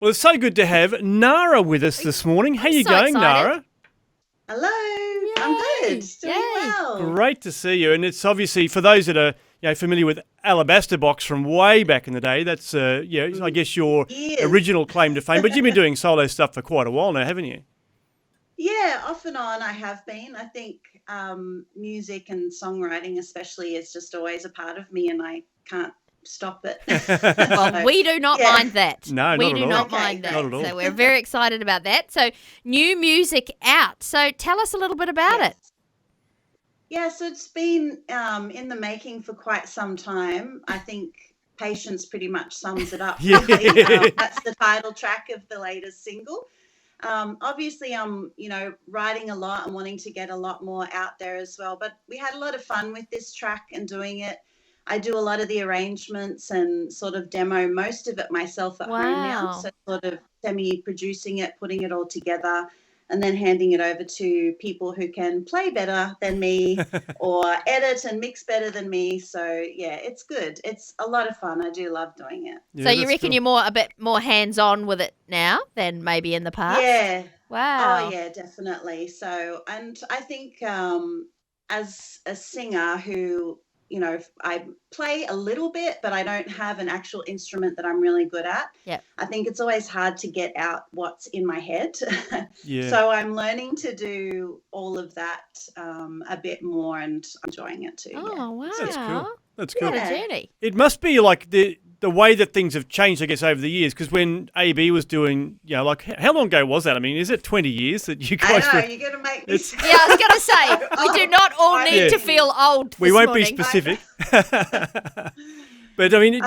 Well, it's so good to have Naarah with us this morning. How you going, excited. Naarah? Hello, I'm good. Doing Yay. well. Great to see you. And it's obviously, for those that are familiar with Alabaster Box from way back in the day, that's I guess your Years. original claim to fame. But you've been doing solo stuff for quite a while now, haven't you? Yeah, off and on I have been. I think music and songwriting especially is just always a part of me and I can't stop it. Well, we do not Yeah. mind that. No, we not do at all. not Okay, mind that. not at all. So we're very excited about that. So new music out. So tell us a little bit about it. Yeah, so it's been in the making for quite some time. I think Patience pretty much sums it up. Yeah. Really. That's the title track of the latest single. Obviously, I'm, writing a lot and wanting to get a lot more out there as well. But we had a lot of fun with this track and doing it. I do a lot of the arrangements and sort of demo most of it myself at home now. Wow. So sort of semi-producing it, putting it all together, and then handing it over to people who can play better than me or edit and mix better than me. So, yeah, it's good. It's a lot of fun. I do love doing it. Yeah, So you that's reckon cool. you're a bit more hands-on with it now than maybe in the past? Yeah. Wow. Oh, yeah, definitely. So, and I think as a singer who, I play a little bit, but I don't have an actual instrument that I'm really good at. Yep. I think it's always hard to get out what's in my head. Yeah. So I'm learning to do all of that a bit more and I'm enjoying it too. Oh, wow. That's cool. That's What cool. a Yeah. journey. It must be like the way that things have changed, I guess, over the years. Because when AB was doing, like how long ago was that? I mean, is it 20 years that you guys I know, were? you're going to make me It's- sound Yeah, I was going to say, we do not all I need know. to feel old We this won't morning. be specific. But I mean,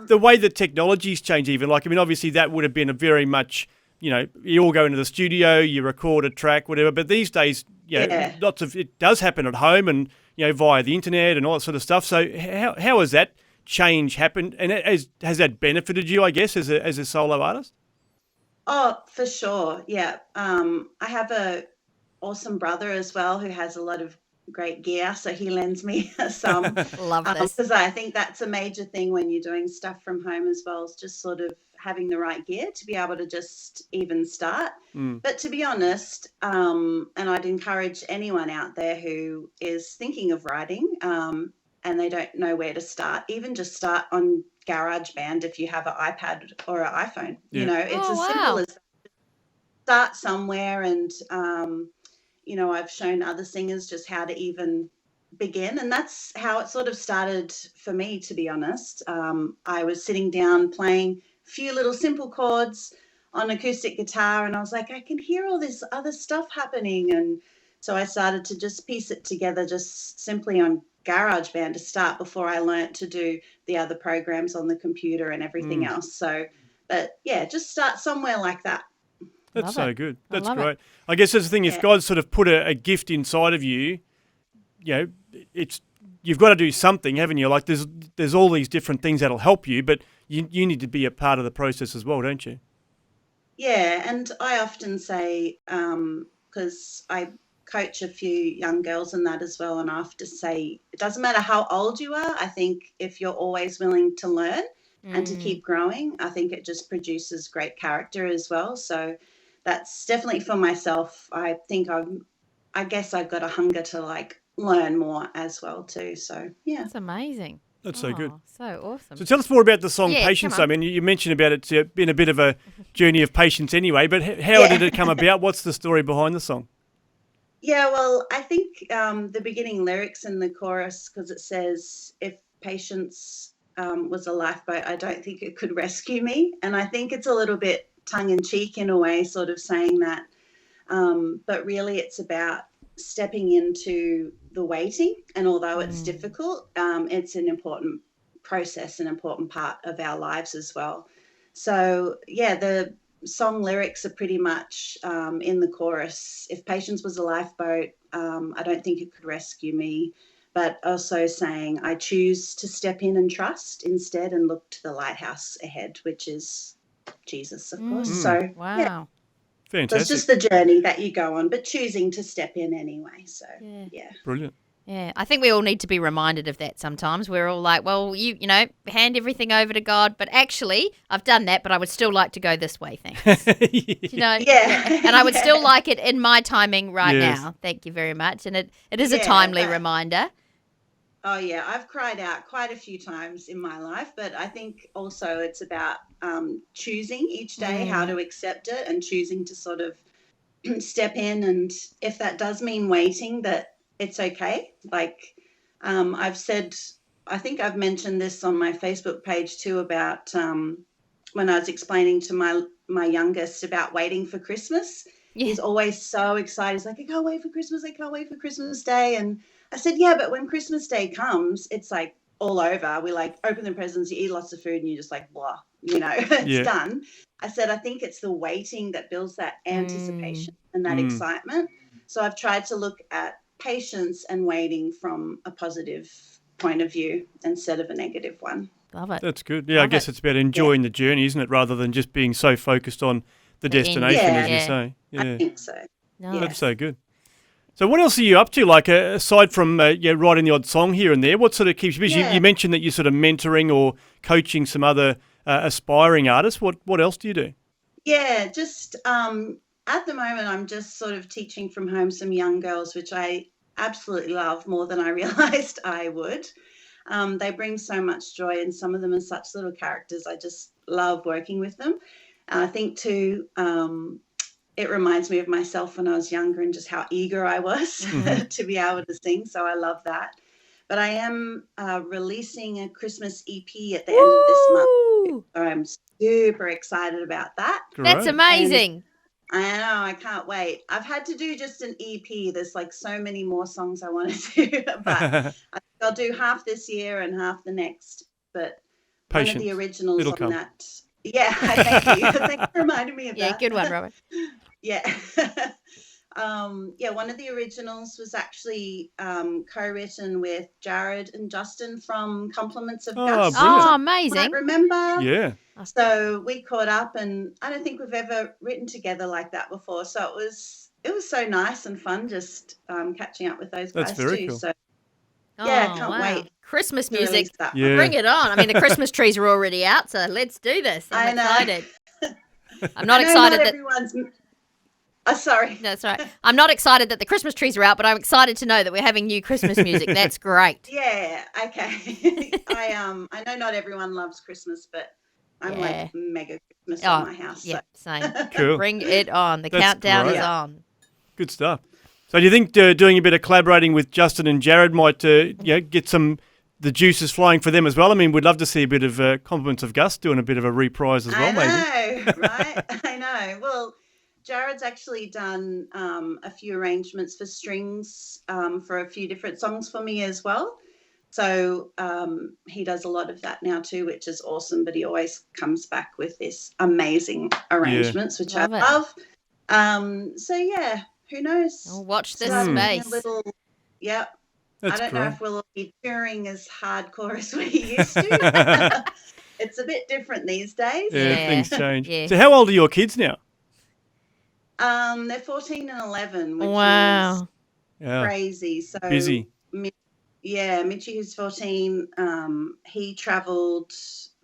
the way that technology's changed, even obviously that would have been a very much, you all go into the studio, you record a track, whatever. But these days, Yeah. lots of it does happen at home and via the internet and all that sort of stuff. So how has that change happened, and has that benefited you, I guess, as a solo artist? Oh, for sure. Yeah. I have a awesome brother as well who has a lot of great gear, so he lends me some. Love this. Because I think that's a major thing when you're doing stuff from home as well, is just sort of having the right gear to be able to just even start. But to be honest, and I'd encourage anyone out there who is thinking of writing and they don't know where to start, even just start on GarageBand if you have an iPad or an iPhone. Yeah. It's Oh, as wow. simple as that. Start somewhere and I've shown other singers just how to even begin. And that's how it sort of started for me, to be honest. I was sitting down playing a few little simple chords on acoustic guitar and I was like, I can hear all this other stuff happening. And so I started to just piece it together just simply on GarageBand to start before I learnt to do the other programs on the computer and everything else. So, but yeah, just start somewhere like that. That's Love so it. good. I That's love it. great. I guess that's the thing. If Yeah. God's sort of put a gift inside of you, it's you've got to do something, haven't you? Like there's all these different things that'll help you, but you need to be a part of the process as well, don't you? Yeah, and I often say, because I coach a few young girls and that as well, and I often say, it doesn't matter how old you are. I think if you're always willing to learn and to keep growing, I think it just produces great character as well. So that's definitely for myself. I think I guess I've got a hunger to learn more as well too. So yeah. That's amazing. That's so good. So awesome. So tell us more about the song Yeah, Patience. come I on. mean, you mentioned about it's been a bit of a journey of patience anyway, but how Yeah. did it come about? What's the story behind the song? Yeah, well, I think the beginning lyrics in the chorus, because it says, if patience was a lifeboat, I don't think it could rescue me. And I think it's a little bit tongue in cheek in a way, sort of saying that. But really, it's about stepping into the waiting. And although it's difficult, it's an important process, an important part of our lives as well. So, yeah, the song lyrics are pretty much in the chorus. If patience was a lifeboat, I don't think it could rescue me. But also saying, I choose to step in and trust instead and look to the lighthouse ahead, which is Jesus, of course. So, Wow. yeah, so it's Fantastic. just the journey that you go on, but choosing to step in anyway. So, yeah. Brilliant. Yeah, I think we all need to be reminded of that sometimes. We're all like, well, you know, hand everything over to God. But actually, I've done that, but I would still like to go this way, thanks. You know? Yeah. And I would still like it in my timing right Yes. now. Thank you very much. And it is a Yeah, timely but- reminder. Oh yeah, I've cried out quite a few times in my life, but I think also it's about choosing each day how to accept it and choosing to sort of step in, and if that does mean waiting, that it's okay. Like I've said, I think I've mentioned this on my Facebook page too about when I was explaining to my youngest about waiting for Christmas. Yeah. He's always so excited. He's like, I can't wait for Christmas. I can't wait for Christmas Day. And I said, yeah, but when Christmas Day comes, it's like all over. We like open the presents, you eat lots of food, and you're just like, blah, you know, it's done. I said, I think it's the waiting that builds that anticipation and that excitement. So I've tried to look at patience and waiting from a positive point of view instead of a negative one. Love it. That's good. Yeah, I guess it's about enjoying the journey, isn't it, rather than just being so focused on the destination, as you say. Yeah. I think so. No. That's so good. So what else are you up to, like aside from writing the odd song here and there? What sort of keeps you busy? Yeah. You mentioned that you're sort of mentoring or coaching some other aspiring artists. What else do you do? Yeah, just at the moment, I'm just sort of teaching from home some young girls, which I absolutely love more than I realised I would. They bring so much joy, and some of them are such little characters. I just love working with them. And I think too, it reminds me of myself when I was younger and just how eager I was to be able to sing. So I love that. But I am releasing a Christmas EP at the end of this month. So I'm super excited about that. That's Great. amazing. I know, I can't wait. I've had to do just an EP. There's like so many more songs I want to do, but I think I'll do half this year and half the next. But Patience. one of the originals It'll on come. that. Yeah, thank you. Thanks for reminding me of Yeah, that. good one, Robert. Yeah. One of the originals was actually co-written with Jared and Justin from Compliments of Gus. brilliant. Oh, Might amazing. remember? Yeah. So we caught up, and I don't think we've ever written together like that before. So it was so nice and fun just catching up with those That's guys very too. cool. So yeah, Oh, can't wow. wait Christmas to release music. that. Yeah. Bring it on. I mean, the Christmas trees are already out, so let's do this. I'm I know. excited. I'm not I know excited that... everyone's. Sorry. That's right. I'm not excited that the Christmas trees are out, but I'm excited to know that we're having new Christmas music. That's great. Yeah. Okay. I know not everyone loves Christmas, but I'm Yeah. like mega Christmas Oh, at my house. yeah, So. same. Cool. Bring it on. The That's countdown great. is on. Good stuff. So do you think doing a bit of collaborating with Justin and Jared might get the juices flowing for them as well? I mean, we'd love to see a bit of Compliments of Gus doing a bit of a reprise as well, maybe. I know, right? I know. Well, Jared's actually done a few arrangements for strings for a few different songs for me as well. So he does a lot of that now too, which is awesome. But he always comes back with this amazing arrangements, which Love I it. love. So yeah, who knows? Oh, watch this Starting a space. Yeah. That's I don't know great. if we'll be touring as hardcore as we used to. It's a bit different these days. Yeah, things change. Yeah. So how old are your kids now? They're 14 and 11, which is Wow. Yeah. crazy. So Busy. Mitchie, who's 14, he travelled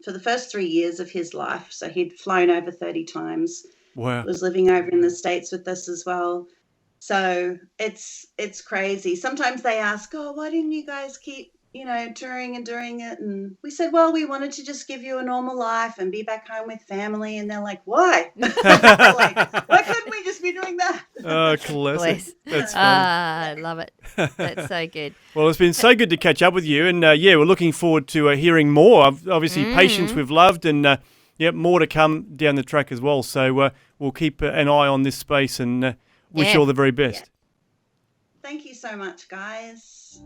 for the first 3 years of his life. So he'd flown over 30 times, Wow. was living over in the States with us as well. So it's crazy. Sometimes they ask, oh, why didn't you guys keep, touring and doing it? And we said, well, we wanted to just give you a normal life and be back home with family. And they're like, why? Like, why couldn't we just be doing that? Oh, classic. Bless. That's fun. I love it. That's so good. Well, it's been so good to catch up with you. And, we're looking forward to hearing more. Obviously, Patience we've loved and, more to come down the track as well. So we'll keep an eye on this space and wish you all the very best. Thank you so much, guys.